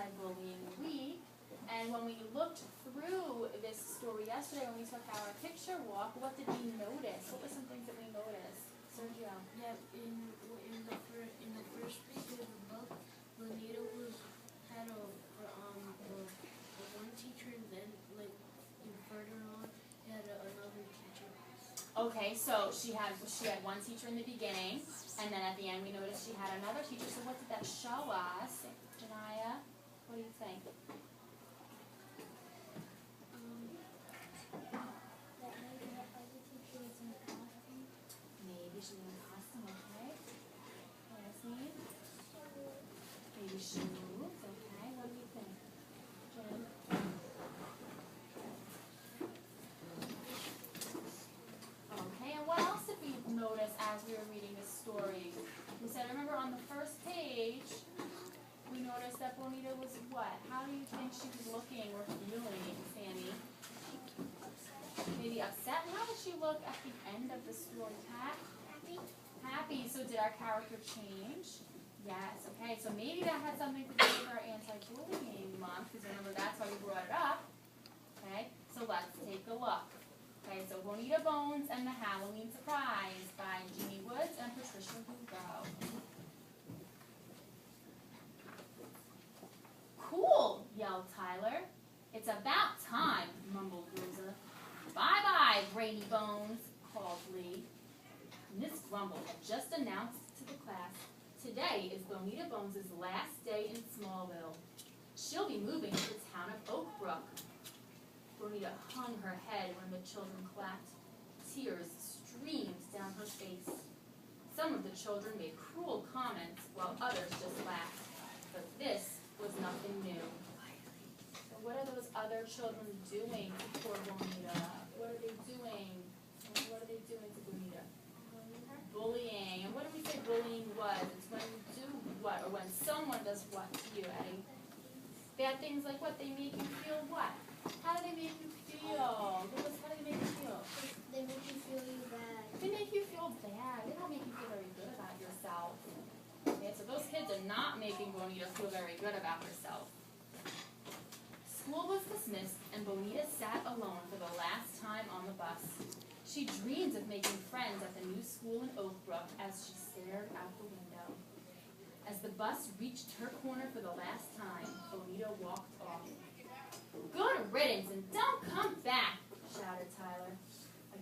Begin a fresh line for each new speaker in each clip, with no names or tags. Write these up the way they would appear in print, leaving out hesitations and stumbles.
Anti-Bullying Week. And when we looked through this story yesterday, when we took our picture walk, what did we notice? What were some things that we noticed? Sergio?
Yeah, in the first page of the book, Bonita had one teacher, and then further on, he had another teacher.
Okay, so she had one teacher in the beginning, and then at the end we noticed she had another teacher. So what did that show us, Janaya? What do you think? Maybe she was in costume, okay? Yasmin? Maybe shoes, okay? What do you think? Jen? Okay, and what else did we notice as we were reading this story? We said, remember on the first page, we noticed that Bonita was what? How do you think she was looking or feeling, Sammy? Maybe upset? And how did she look at the end of the story, Pat?
Happy.
Happy. So did our character change? Yes. Okay. So maybe that had something to do with our anti-bullying month, because remember that's why we brought it up. Okay. So let's take a look. Okay. So Bonita Bones and the Halloween Surprise by Jeannie Woods and Patricia Lugo. Cool, yelled Tyler. It's about time, mumbled Rosa. Bye-bye, Brainy Bones, called Lee. Miss Grumble had just announced to the class, today is Bonita Bones' last day in Smallville. She'll be moving to the town of Oak Brook. Bonita hung her head when the children clapped. Tears streamed down her face. Some of the children made cruel comments while others just laughed. But this was nothing new. So what are those other children doing to poor Bonita? What are they doing? What are they doing to Bonita? Bullying. And what do we say bullying was? It's when you do what? Or when someone does what to you, Eddie? Bad things like what? They make you feel what? How do they make you feel? How do they make you feel?
They make you feel bad.
They make you feel bad. They don't make you feel very good about yourself. Okay, so those kids are not making Bonita feel very good about herself. School was dismissed, and Bonita sat alone for the last time on the bus. She dreamed of making friends at the new school in Oak Brook as she stared out the window. As the bus reached her corner for the last time, Bonita walked off. Good riddance, and don't come back, shouted Tyler.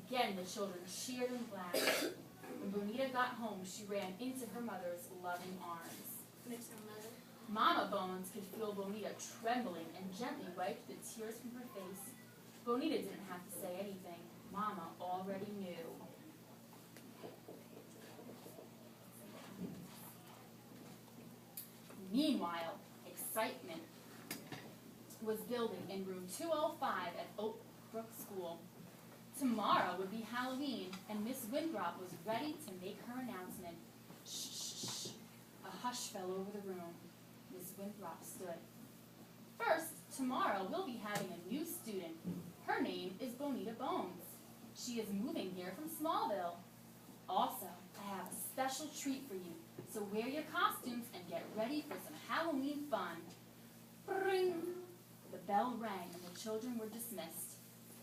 Again, the children cheered and laughed. When Bonita got home, she ran into her mother's loving arms. Mama Bones could feel Bonita trembling and gently wiped the tears from her face. Bonita didn't have to say anything. Mama already knew. Meanwhile, excitement was building in room 205 at Oak Brook School. Tomorrow would be Halloween, and Miss Winthrop was ready to make her announcement. Shh, shh, shh. A hush fell over the room. Miss Winthrop stood. First, tomorrow we'll be having a new student. Her name is Bonita Bones. She is moving here from Smallville. Also, I have a special treat for you, so wear your costumes and get ready for some Halloween fun. Ring! The bell rang and the children were dismissed.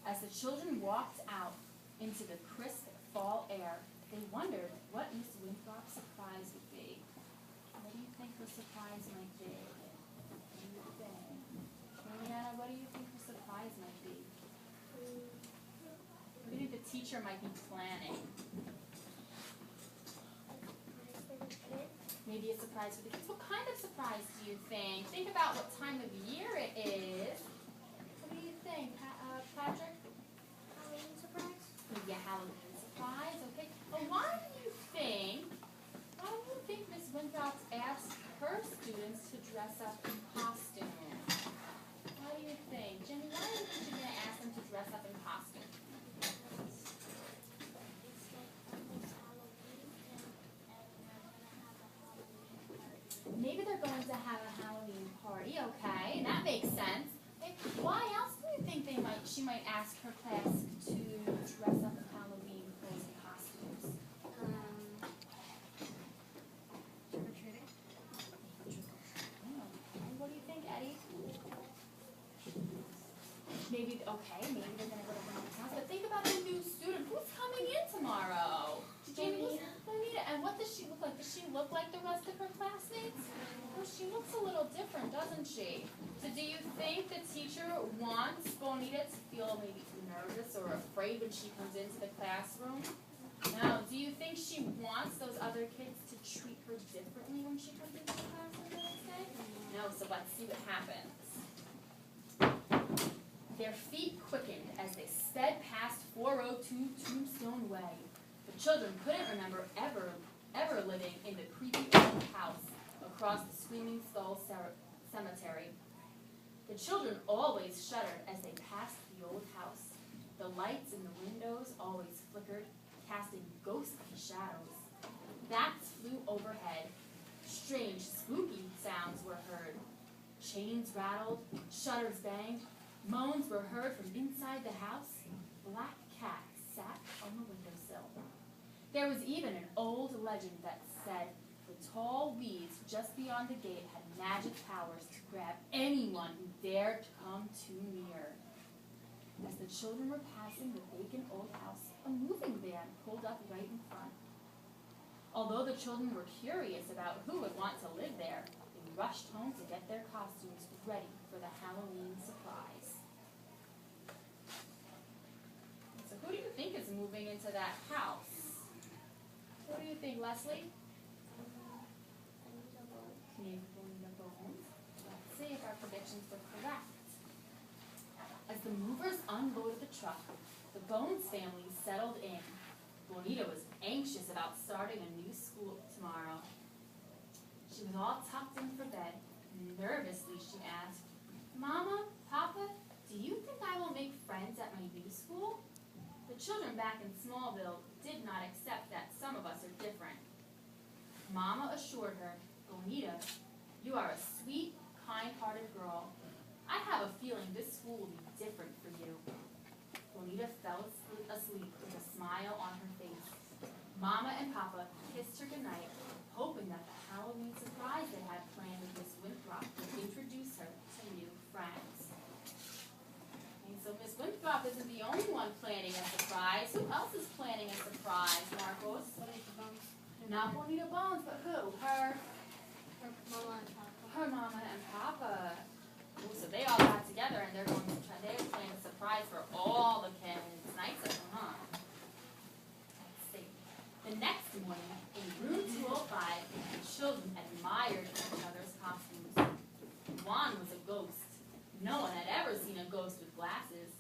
As the children walked out into the crisp fall air, they wondered what Miss Winthrop's surprise would be. What do you think her surprise might be? What do you think? Mariana, what do you think her surprise might be? What do you think the teacher might be planning? Maybe a surprise for the kids. What kind of surprise do you think? Think about what time of year it is. What do you think, Patrick?
Halloween surprise?
Maybe a Halloween surprise, okay. Well, why do you think Miss Winthrop asked her students to dress up in costume? What do you think? Jenny, why do you think she's going to ask them to dress up in costume? Maybe they're going to have a Halloween party, okay, that makes sense. Okay. Why else do you think she might ask her class to dress up in Halloween clothes and costumes?
Trick or treating.
And what do you think, Eddie? okay, maybe they're going to go to Bonita's house, but think about a new student. Who's coming in tomorrow? Jamie, Bonita. And what does she look like? Does she look like the rest of her classmates? Well, she looks a little different, doesn't she? So do you think the teacher wants Bonita to feel maybe nervous or afraid when she comes into the classroom? No. Do you think she wants those other kids to treat her differently when she comes into the classroom the next day? No. So let's see what happens. Their feet quickened as they sped past 402 Tombstone Way. The children couldn't remember ever living in the creepy old house across the Screaming Skull Cemetery. The children always shuddered as they passed the old house. The lights in the windows always flickered, casting ghostly shadows. Bats flew overhead. Strange, spooky sounds were heard. Chains rattled, shutters banged, moans were heard from inside the house. Black cats sat on the windowsill. There was even an old legend that said the tall weeds just beyond the gate had magic powers to grab anyone who dared to come too near. As the children were passing the vacant old house, a moving van pulled up right in front. Although the children were curious about who would want to live there, they rushed home to get their costumes ready for the Halloween surprise. So who do you think is moving into that house? What do you think, Leslie? Maybe Bonita Bones. Let's see if our predictions were correct. As the movers unloaded the truck, the Bones family settled in. Bonita was anxious about starting a new school tomorrow. She was all tucked in for bed. Nervously, she asked, "Mama, Papa, do you think I will make friends at my new school?" The children back in Smallville did not accept that some of us are different. Mama assured her, "Bonita, you are a sweet, kind-hearted girl. I have a feeling this school will be different for you." Bonita fell asleep with a smile on her face. Mama and Papa kissed her goodnight, hoping that the Halloween surprise they had planned with Miss Winthrop would introduce her to new friends. And so Miss Winthrop isn't the only one planning a surprise. Who else is planning a surprise, Marcos?
Bonita Bones.
Not Bonita Bones, but who? Her
Mama and Papa.
Her mama and papa. Ooh, so they all got together and they're going to try. They're planning a surprise for all the kids. Nice of them, huh? Let's see. The next morning, in room 205, the children admired each other's costumes. Juan was a ghost. No one had ever seen a ghost with glasses.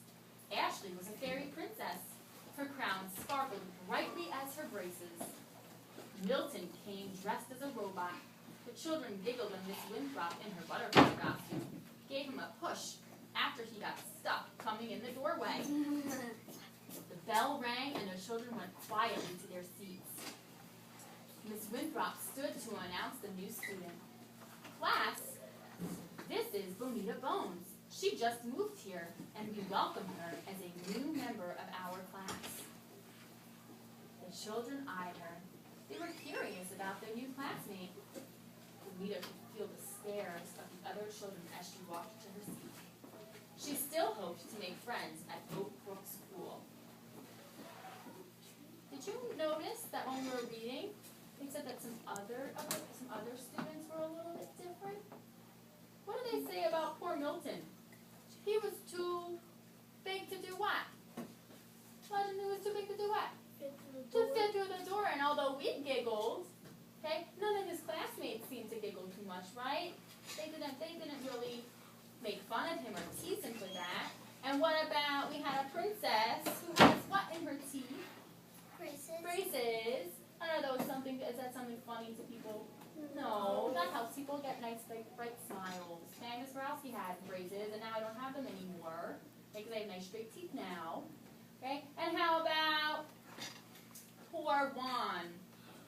Ashley was a fairy princess. Her crown sparkled brightly as her braces. Milton came dressed as a robot. The children giggled when Miss Winthrop, in her butterfly costume, gave him a push after he got stuck coming in the doorway. The bell rang and the children went quietly to their seats. Miss Winthrop stood to announce the new student. "Class, this is Bonita Bones. She just moved here, and we welcome her as a new member of our class." The children eyed her. They were curious about their new classmate. Bonita could feel the stares of the other children as she walked to her seat. She still hoped to make friends at Oak Brook School. Did you notice that when we were reading, they said that some other students were a little bit different? What did they say about poor Milton? He was too big to do what? Legend, he was too big to do what? To fit through the door, and although we giggled, okay, none of his classmates seemed to giggle too much, right? They didn't really make fun of him or tease him for that. And what about, we had a princess who has what in her teeth?
Braces.
Braces. I don't know, is that something funny to people? No, that helps people get nice, like, bright smiles. Okay, Miss Goralski had braces, and now I don't have them anymore, because I have nice straight teeth now. Okay, and how about poor Juan?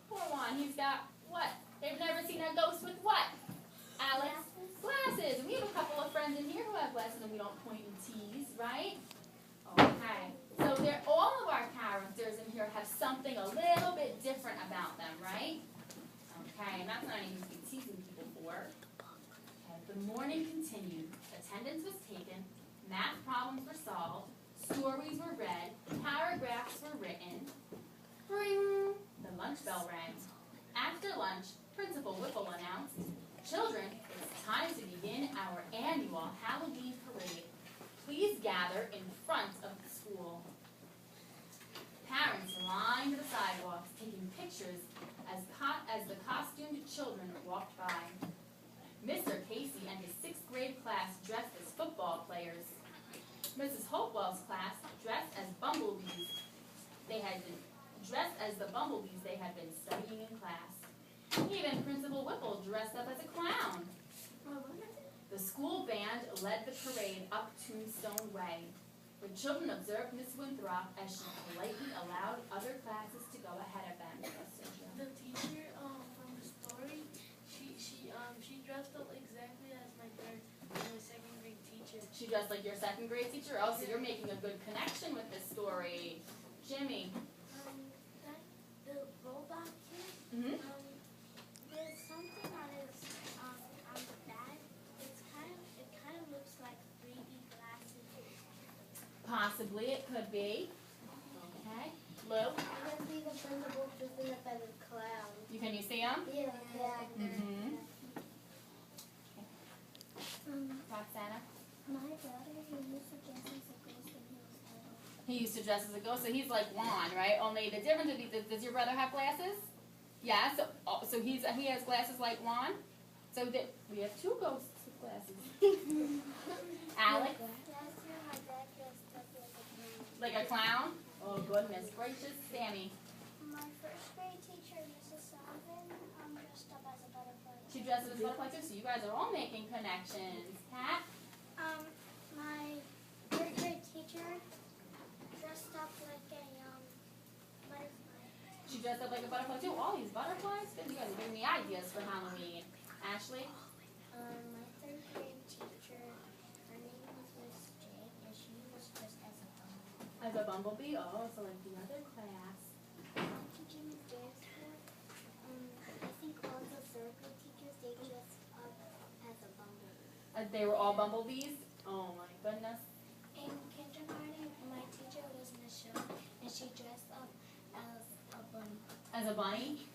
Poor Juan, he's got what? They've never seen a ghost with what? Alex? Glasses. And we have a couple of friends in here who have glasses, and we don't point and tease, right? Okay, so all of our characters in here have something a little bit different about them, right? Okay, and that's not anything to be teasing people for. Okay, the morning continued. Attendance was taken. Math problems were solved, stories were read, paragraphs were written. Ring! The lunch bell rang. After lunch, Principal Whipple announced, "Children, it's time to begin our annual Halloween parade. Please gather in front of the school." Parents lined the sidewalks, taking pictures as the costumed children walked by. Mr. Casey and his 6th grade class dressed as football players. Mrs. Hopewell's class dressed as bumblebees. They had been dressed as the bumblebees they had been studying in class. Even Principal Whipple dressed up as a clown. The school band led the parade up Tombstone Way. The children observed Miss Winthrop as she politely allowed other classes to go ahead of them.
The teacher from the story, she dressed up exactly as my 2nd grade teacher.
She dressed like your 2nd grade teacher? Oh, so you're making a good connection with this story. Jimmy.
The robot kid.
Mm-hmm.
There's something on the back. It kind of looks like 3D glasses.
Possibly, it could be. Okay. Lou?
I can see the principal dressing up as a clown.
Can you see him?
Yeah.
Mm-hmm. Roxana?
My brother, he used to dress as a ghost when he was little.
He used to dress as a ghost, so he's like Juan, right? Only the difference would be, does your brother have glasses? Yeah, so he has glasses like Juan? So we have 2 ghosts with glasses. Alex?
Last year, my dad dressed up as a clown.
Like a clown? Oh, goodness gracious. Sammy?
My 1st grade teacher, Mrs. Sullivan, dressed up as a butterfly.
She dresses as a butterfly too, so you guys are all making connections. Kat?
My 3rd grade teacher dressed up like a butterfly.
She dressed up like a butterfly too. All these butterflies? Good, you guys are giving me ideas for Halloween. Ashley?
My 3rd grade teacher, her name was Miss Jane, and she was dressed as a bumblebee.
As a bumblebee? Oh, so like the other class.
Teaching dance school, I think all the 3rd grade teachers, they dressed up as a bumblebee.
They were all bumblebees? Oh my goodness.
In kindergarten, my teacher was Michelle, and she dressed up as a bunny.
As a bunny?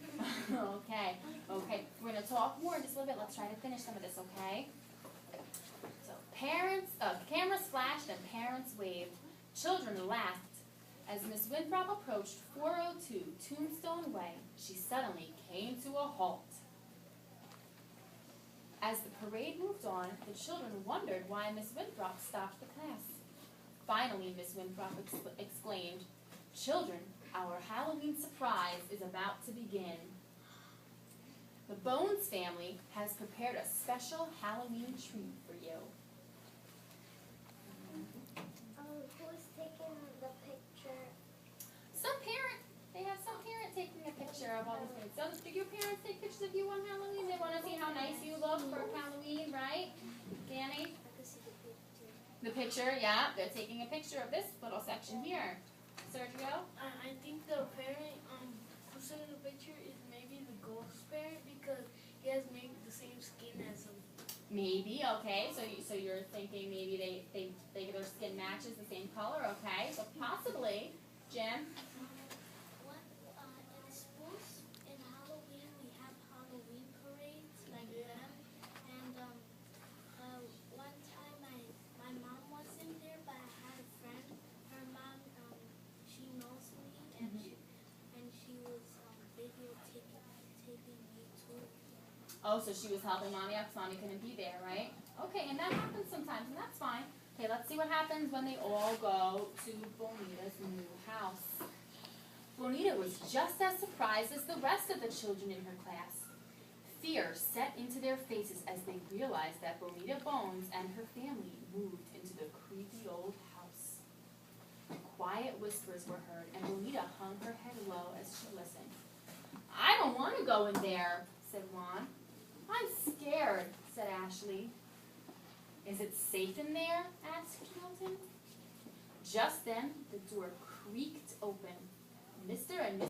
Okay. We're going to talk more in just a little bit. Let's try to finish some of this, okay? So, cameras flashed and parents waved. Children laughed. As Miss Winthrop approached 402 Tombstone Way, she suddenly came to a halt. As the parade moved on, the children wondered why Miss Winthrop stopped the class. Finally, Miss Winthrop exclaimed, "Children, our Halloween surprise is about to begin. The Bones family has prepared a special Halloween treat for you."
Who's taking the picture?
They have some parent taking a picture of all these things. Do your parents take pictures of you on Halloween? They want to see how nice you look for Halloween, right? Danny?
I can see the picture.
The picture, yeah. They're taking a picture of this little section here. Sergio?
I think the parent who sent in the picture is maybe the ghost parent because he has maybe the same skin as him.
Maybe, okay. So you're thinking maybe their skin matches the same color, okay? So possibly, Jim?
In schools, in Halloween, we have Halloween parades like them. And one time my mom wasn't there, but I had a friend. Her mom, she knows me, and she was videotaping me too.
Oh, so she was helping Mommy out because Mommy couldn't be there, right? Okay, and that happens sometimes, and that's fine. Okay, let's see what happens when they all go to Bonita's new house. Bonita was just as surprised as the rest of the children in her class. Fear set into their faces as they realized that Bonita Bones and her family moved into the creepy old house. Quiet whispers were heard, and Bonita hung her head low as she listened. "I don't want to go in there," said Juan. "I'm scared," said Ashley. "Is it safe in there?" asked Milton. Just then, the door creaked open. Mr. and Mrs.